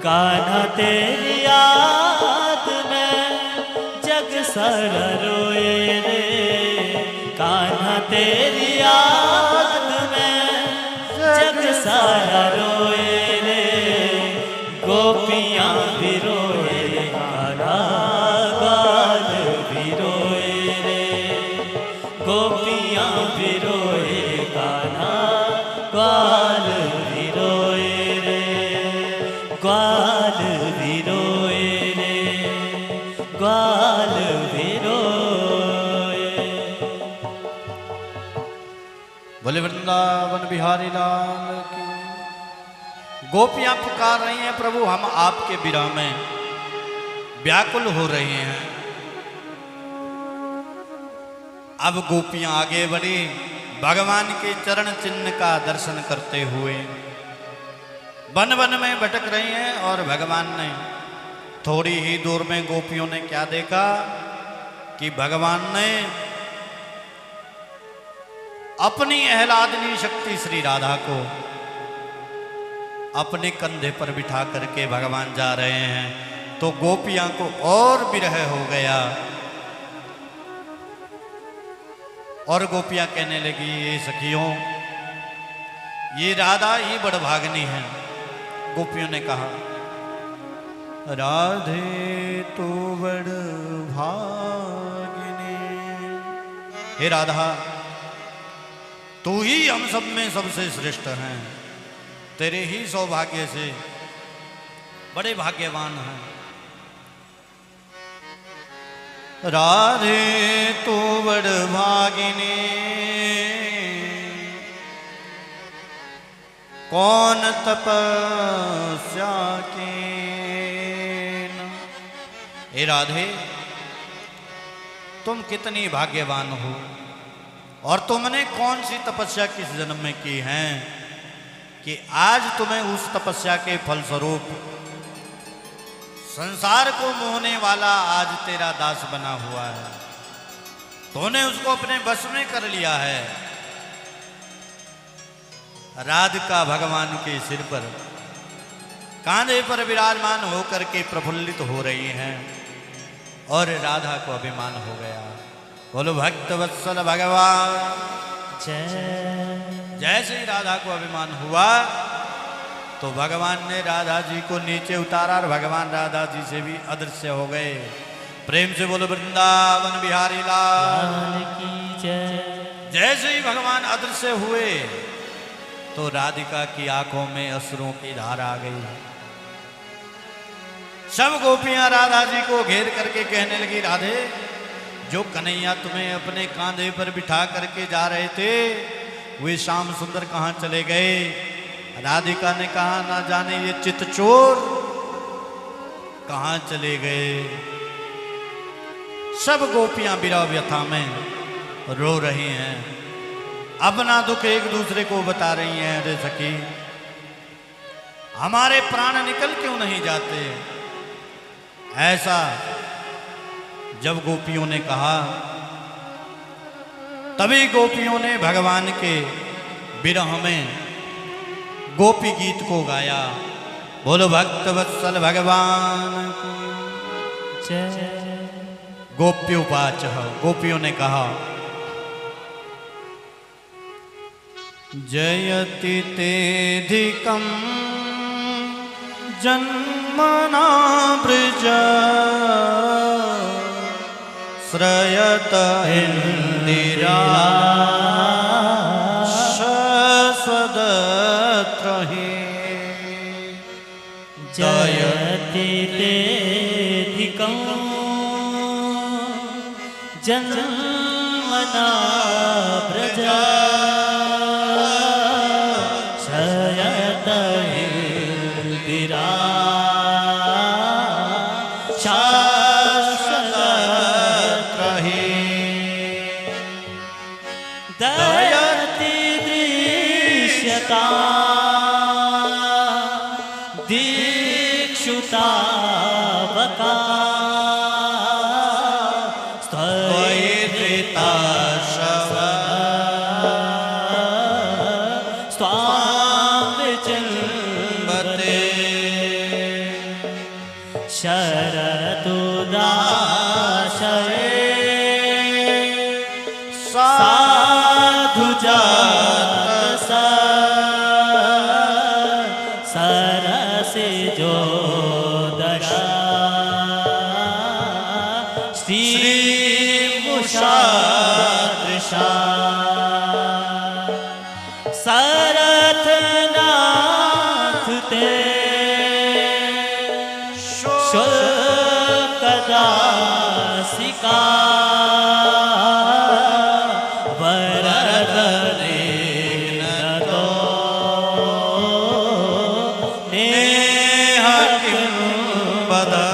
कान्हा तेरी याद में जग सारा रोए रे, कान्हा तेरी याद में जग सारा रोए रे, गोपियाँ भी रोए कान्हा ग्वाल भी रोए रे, गोपियाँ भी रोए कान्हा ग्वाल भी रोए रे, ग्वाल भी रोए रे, ग्वाल भी रोए। बोले वृंदावन बिहारी लाल की। गोपियां पुकार रही हैं, प्रभु हम आपके विरह में व्याकुल हो रहे हैं। अब गोपियां आगे बढ़ी, भगवान के चरण चिन्ह का दर्शन करते हुए वन वन में भटक रही हैं। और भगवान ने थोड़ी ही दूर में गोपियों ने क्या देखा कि भगवान ने अपनी आह्लादनी शक्ति श्री राधा को अपने कंधे पर बिठा करके भगवान जा रहे हैं। तो गोपियां को और विरह हो गया और गोपियां कहने लगी, ये सखियों ये राधा ही बड़भागनी है। गोपियों ने कहा, राधे तू बड़भागिनी, हे राधा तू ही हम सब में सबसे श्रेष्ठ हैं, तेरे ही सौभाग्य से बड़े भाग्यवान हैं। राधे तू बड़भागिनी, कौन तपस्या की। हे राधे तुम कितनी भाग्यवान हो और तुमने कौन सी तपस्या किस जन्म में की है कि आज तुम्हें उस तपस्या के फलस्वरूप संसार को मोहने वाला आज तेरा दास बना हुआ है। तूने उसको अपने वश में कर लिया है। राधिका भगवान के सिर पर कांधे पर विराजमान होकर के प्रफुल्लित हो रही हैं और राधा को अभिमान हो गया। बोलो भक्त वत्सल भगवान जय। जैसे ही राधा को अभिमान हुआ तो भगवान ने राधा जी को नीचे उतारा और भगवान राधा जी से भी अदृश्य हो गए। प्रेम से बोलो वृंदावन बिहारी लाल की जय। जैसे ही भगवान अदृश्य हुए तो राधिका की आंखों में अश्रुओं की धार आ गई। सब गोपियां राधा जी को घेर करके कहने लगी, राधे जो कन्हैया तुम्हें अपने कांधे पर बिठा करके जा रहे थे वे श्याम सुंदर कहाँ चले गए। राधिका ने कहा, ना जाने ये चितचोर कहाँ चले गए। सब गोपियां विरह व्यथा में रो रही हैं, अपना दुख एक दूसरे को बता रही हैं। अरे सखी हमारे प्राण निकल क्यों नहीं जाते। ऐसा जब गोपियों ने कहा तभी गोपियों ने भगवान के विरह में गोपी गीत को गाया। बोलो भक्त वत्सल भगवान की जय। गोप्योपाच, गोपियों ने कहा, जयति तेधिकं जन्मना ब्रज श्रयत इंदिरा शश्वदत्रहि। जयति तेधिकं जन्मना ब्रज शयत इंदिरा शश्वदत्रहि। दयति दृश्यता दीक्षुतावका त्वयि धृता शव साधु जात सरस जो दशा श्री मुषादृशा सरथ नाथ ते शुल्कदासिका वरदने तो नेह किं बदा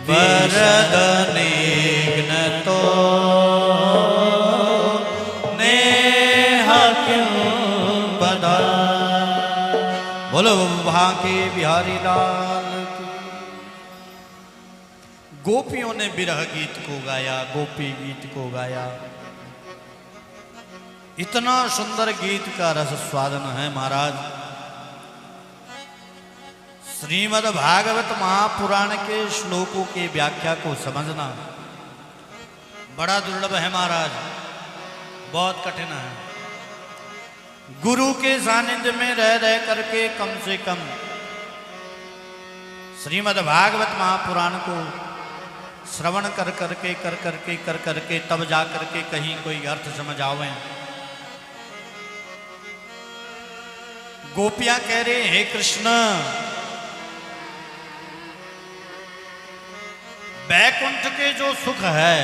वरदनिघ्नतो नेह किं बदा। बोलो भांके बिहारी लाल की। गोपियों ने विरह गीत को गाया, गोपी गीत को गाया। इतना सुंदर गीत का रस स्वादन है महाराज। श्रीमद् भागवत महापुराण के श्लोकों की व्याख्या को समझना बड़ा दुर्लभ है महाराज, बहुत कठिन है। गुरु के सानिध्य में रह करके कम से कम श्रीमद् भागवत महापुराण को श्रवण कर करके तब जा करके कहीं कोई अर्थ समझ आवे। गोपियां कह रहे हे कृष्ण, बैकुंठ के जो सुख है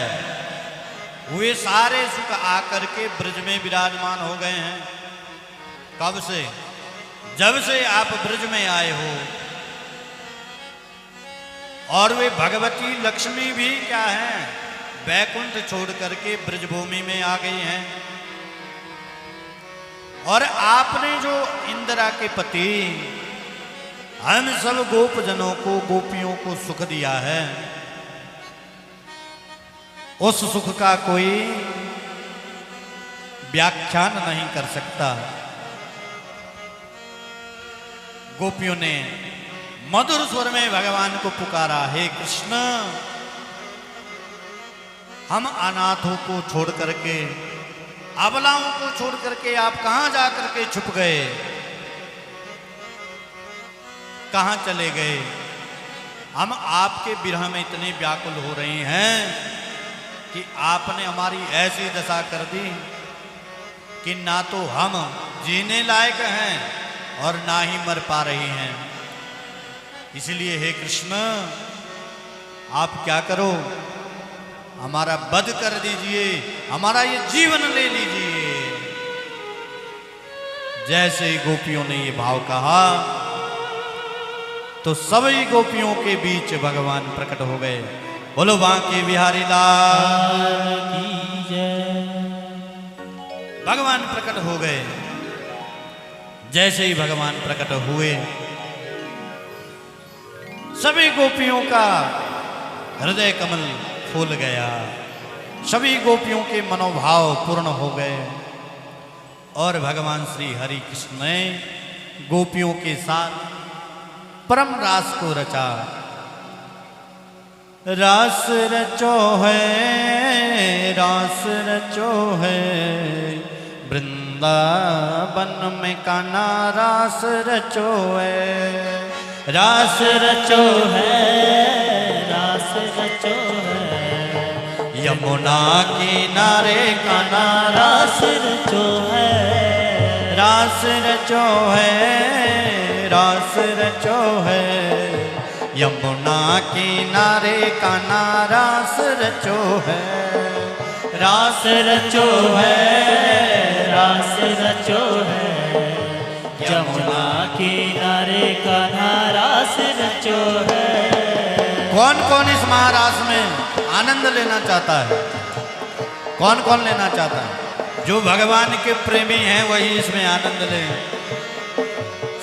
वे सारे सुख आकर के ब्रज में विराजमान हो गए हैं। कब से? जब से आप ब्रज में आए हो। और वे भगवती लक्ष्मी भी क्या हैं, बैकुंठ छोड़ करके ब्रजभूमि में आ गई हैं। और आपने जो इंदिरा के पति हम सब गोपजनों को, गोपियों को सुख दिया है, उस सुख का कोई व्याख्यान नहीं कर सकता। गोपियों ने मधुर स्वर में भगवान को पुकारा, हे कृष्ण, हम अनाथों को छोड़ करके, अबलाओं को छोड़ करके आप कहां जा करके छुप गए, कहां चले गए? हम आपके विरह में इतने व्याकुल हो रहे हैं कि आपने हमारी ऐसी दशा कर दी कि ना तो हम जीने लायक हैं और ना ही मर पा रही हैं। इसलिए हे कृष्ण, आप क्या करो, हमारा वध कर दीजिए, हमारा ये जीवन ले लीजिए। जैसे ही गोपियों ने ये भाव कहा तो सभी गोपियों के बीच भगवान प्रकट हो गए। बोलो बांके बिहारी लाल की जय। भगवान प्रकट हो गए। जैसे ही भगवान प्रकट हुए, सभी गोपियों का हृदय कमल फूल गया, सभी गोपियों के मनोभाव पूर्ण हो गए। और भगवान श्री हरि कृष्ण ने गोपियों के साथ परम रास को रचा। रास रचो है, रास रचो है, वृंदावन में कान्हा रास रचो है। रास रचो है, रास रचो है, यमुना किनारे कान्हा रास रचो है। रास रचो है, रास रचो है, यमुना किनारे कान्हा रास रचो है। रास रचो है, रास रचो है, यमुना किनारे कान्हा रास रचो है। कौन कौन इस महारास में आनंद लेना चाहता है? कौन कौन लेना चाहता है? जो भगवान के प्रेमी हैं वही इसमें आनंद लें।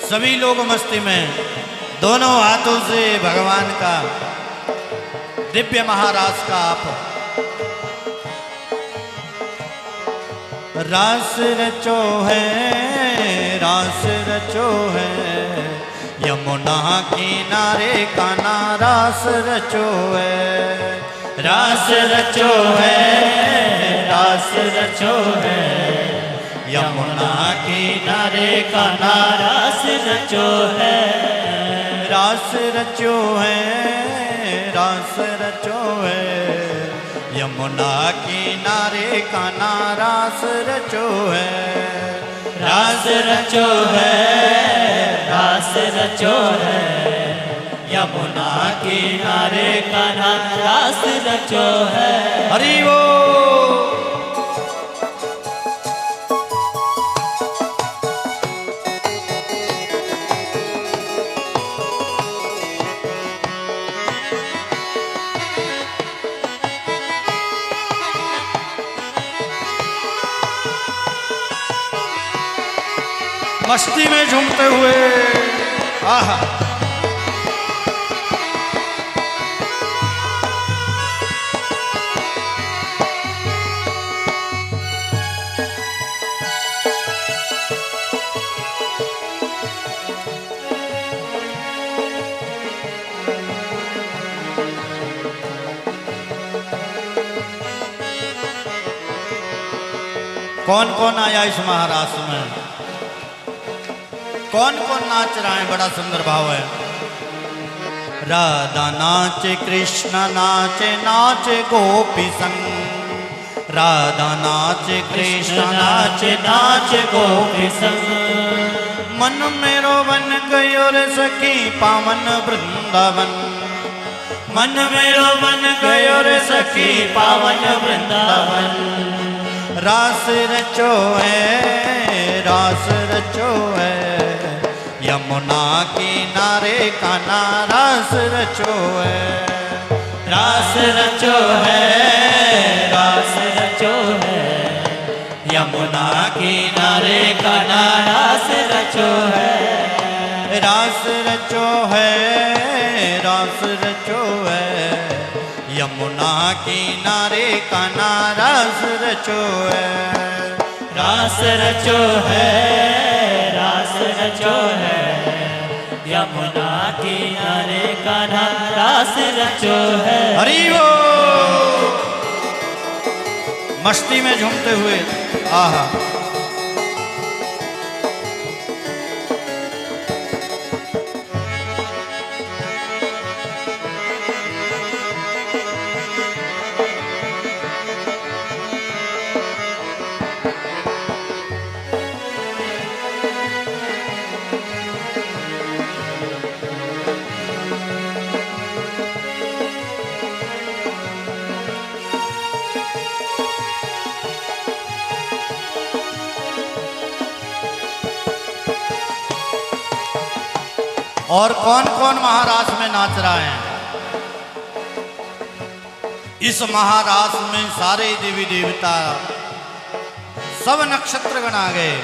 सभी लोग मस्ती में दोनों हाथों से भगवान का दिव्य महारास का आप रास रचो है, रास रचो है, यमुना किनारे कान्हा रास रचो है। रास रचो है, रचो है, यमुना किनारे कान्हा रास रचो है। रास रचो है, रास रचो है, यमुना किनारे कान्हा रास रचो है। रास रचो है, रास रचो है, यमुना किनारे कान्हा रास रचो है। हरि वो मस्ती में झूमते हुए आहा कौन कौन आया इस महाराष्ट्र में, कौन कौन नाच रहा है, बड़ा सुंदर भाव है। राधा नाचे कृष्ण नाचे, नाचे गोपी संग। राधा नाचे कृष्ण नाचे, नाचे गोपी संग। मन मेरो बन गयो रे सखी पावन वृंदावन। मन मेरो बन गयो रे सखी पावन वृंदावन। रास रचो है, रास रचो है, यमुना किनारे कान्हा रास रचो है। रास रचो है, रास रचो है, यमुना किनारे कान्हा रास रचो है। रास रचो है, रास रचो है, यमुना किनारे कान्हा रास रचो है। रास रचो है, रास रचो है, यमुना किनारे कान्हा रास रचो है। हरि वो मस्ती में झूमते हुए आहा और कौन कौन महारास में नाच रहा है। इस महारास में सारे देवी देवता सब नक्षत्र गण आ गए।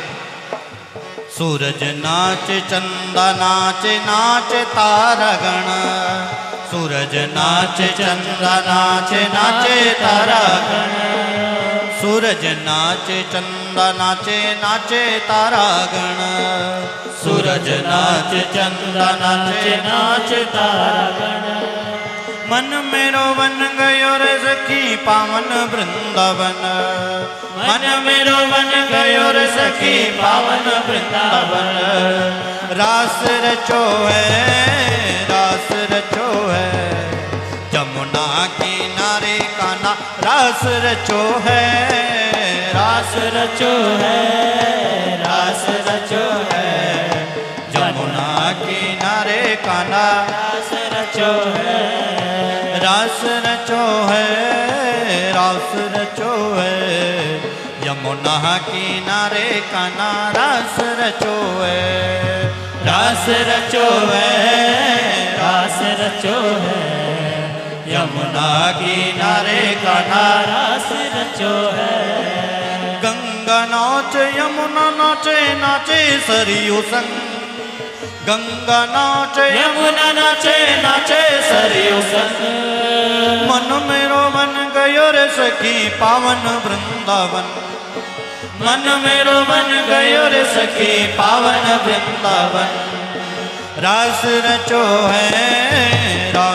सूरज नाचे, चंदा नाचे, नाचे तारागण। सूरज नाचे, चंदा नाचे, नाचे तारागण। सूरज नाचे, चंदा नाचे, नाचे तारागण। सूरज नाचे, चंदा नाचे, नाचे तारागण। मन मेरो बन गयो रे सखी पावन वृंदावन। मन मेरो बन गयो रे सखी पावन वृंदावन। रास रचो है, रास रचो है, यमुना किनारे कान्हा रास रचो है। रास रचो है, रास रचो है, यमुना किनारे कान्हा रास रचो है। रास रचो है, रास रचो है, यमुना किनारे कान्हा रास रचो है। रास रचो है, रास रचो है, यमुना किनारे कान्हा रास रचो है। गंगा नाचे, यमुना नाचे, नाचे सरयू संग। गंगा नाचे, यमुना नाचे, नाचे सरयू संग। मन मेरो बन गयो रे सखी पावन वृंदावन। मन मेरो बन गयो रे सखी पावन वृंदावन। रास रचो है,